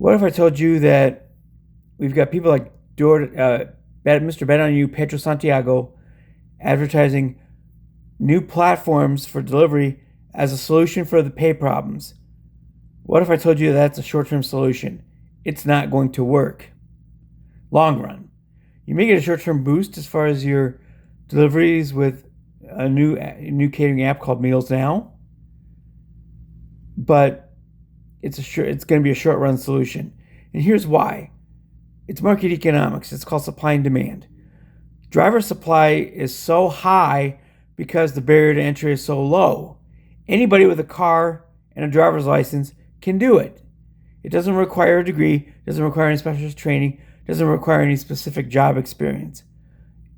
What if I told you that we've got people like Mr. Bet on You, Pedro Santiago, advertising new platforms for delivery as a solution for the pay problems? What if I told you that's a short-term solution? It's not going to work. Long run. You may get a short-term boost as far as your deliveries with a new catering app called Meals Now, but it's going to be a short-run solution. And here's why. It's market economics. It's called supply and demand. Driver supply is so high because the barrier to entry is so low. Anybody with a car and a driver's license can do it. It doesn't require a degree, doesn't require any specialist training, doesn't require any specific job experience.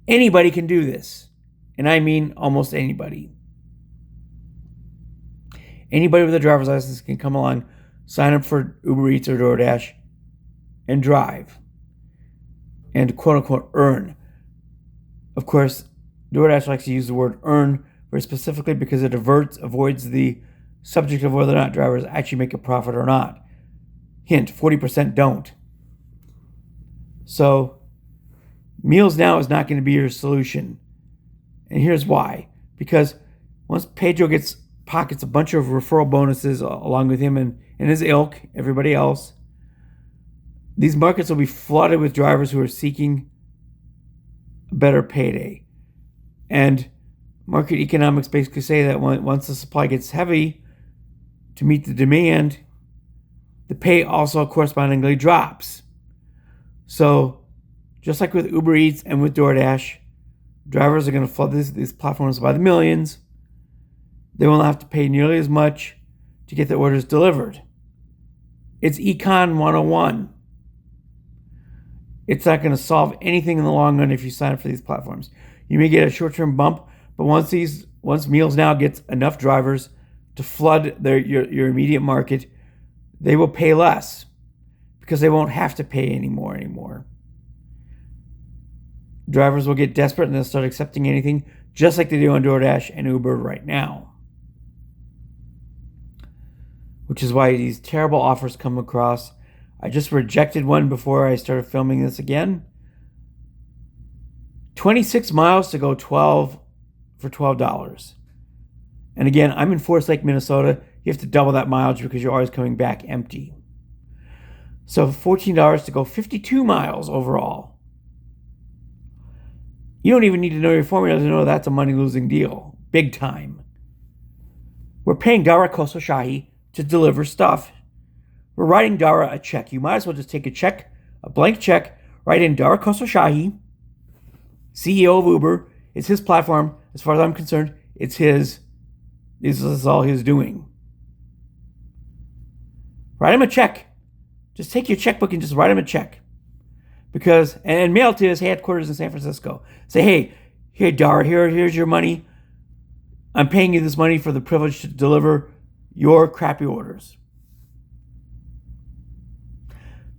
Anybody can do this. And I mean almost anybody. Anybody with a driver's license can come along, sign up for Uber Eats or DoorDash, and drive. And quote unquote earn. Of course, DoorDash likes to use the word earn very specifically because it avoids the subject of whether or not drivers actually make a profit or not. Hint, 40% don't. So, Meals Now is not going to be your solution. And here's why. Because once Pedro pockets a bunch of referral bonuses along with him and his ilk, everybody else, these markets will be flooded with drivers who are seeking a better payday. And market economics basically say that once the supply gets heavy to meet the demand, the pay also correspondingly drops. So, just like with Uber Eats and with DoorDash, drivers are going to flood these platforms by the millions. They will not have to pay nearly as much to get their orders delivered. It's Econ 101. It's not going to solve anything in the long run if you sign up for these platforms. You may get a short-term bump, but once Meals Now gets enough drivers to flood your immediate market, they will pay less because they won't have to pay anymore. Drivers will get desperate and they'll start accepting anything, just like they do on DoorDash and Uber right now. Which is why these terrible offers come across. I just rejected one before I started filming this again. 26 miles to go 12 for $12. And again, I'm in Forest Lake, Minnesota. You have to double that mileage because you're always coming back empty. So $14 to go 52 miles overall. You don't even need to know your formula to know that's a money-losing deal. Big time. We're paying Dara Khosrowshahi to deliver stuff. We're writing Dara a check. You might as well just take a blank check, write in Dara Khosrowshahi, CEO of Uber. It's his platform. As far as I'm concerned, it's his. This is all he's doing. Write him a check. Just take your checkbook and just write him a check. And mail it to his headquarters in San Francisco. Say, hey, Dara, here's your money. I'm paying you this money for the privilege to deliver your crappy orders.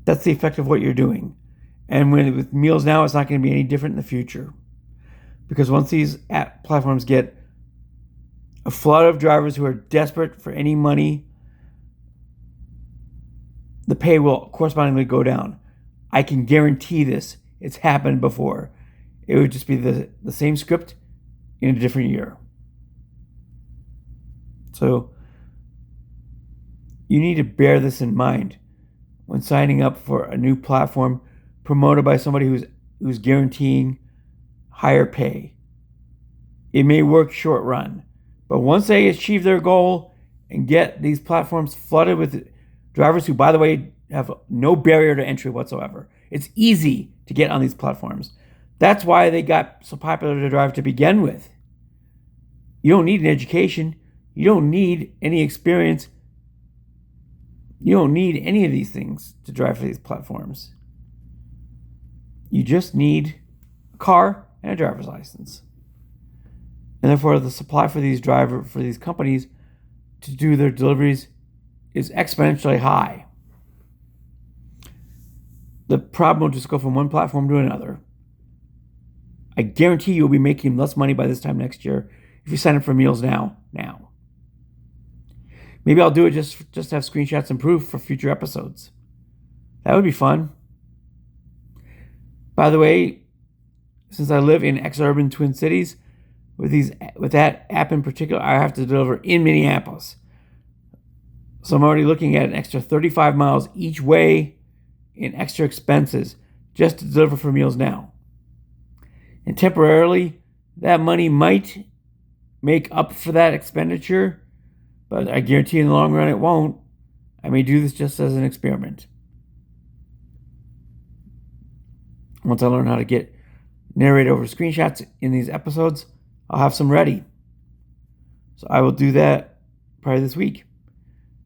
That's the effect of what you're doing. And with Meals Now, it's not going to be any different in the future. Because once these app platforms get a flood of drivers who are desperate for any money, the pay will correspondingly go down. I can guarantee this. It's happened before. It would just be the same script in a different year. So you need to bear this in mind when signing up for a new platform promoted by somebody who's guaranteeing higher pay. It may work short run, but once they achieve their goal and get these platforms flooded with drivers who, by the way, have no barrier to entry whatsoever. It's easy to get on these platforms. That's why they got so popular to drive to begin with. You don't need an education. You don't need any experience. You don't need any of these things to drive for these platforms. You just need a car and a driver's license. And therefore, the supply for these companies to do their deliveries is exponentially high. The problem will just go from one platform to another. I guarantee you'll be making less money by this time next year if you sign up for Meals Now. Maybe I'll do it just to have screenshots and proof for future episodes. That would be fun. By the way, since I live in ex-urban Twin Cities, with that app in particular, I have to deliver in Minneapolis. So I'm already looking at an extra 35 miles each way in extra expenses just to deliver for Meals Now. And temporarily, that money might make up for that expenditure, but I guarantee in the long run it won't. I may do this just as an experiment. Once I learn how to narrate over screenshots in these episodes, I'll have some ready. So I will do that probably this week.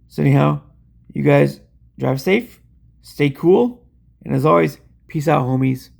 So anyhow, you guys drive safe, stay cool, and as always, peace out, homies.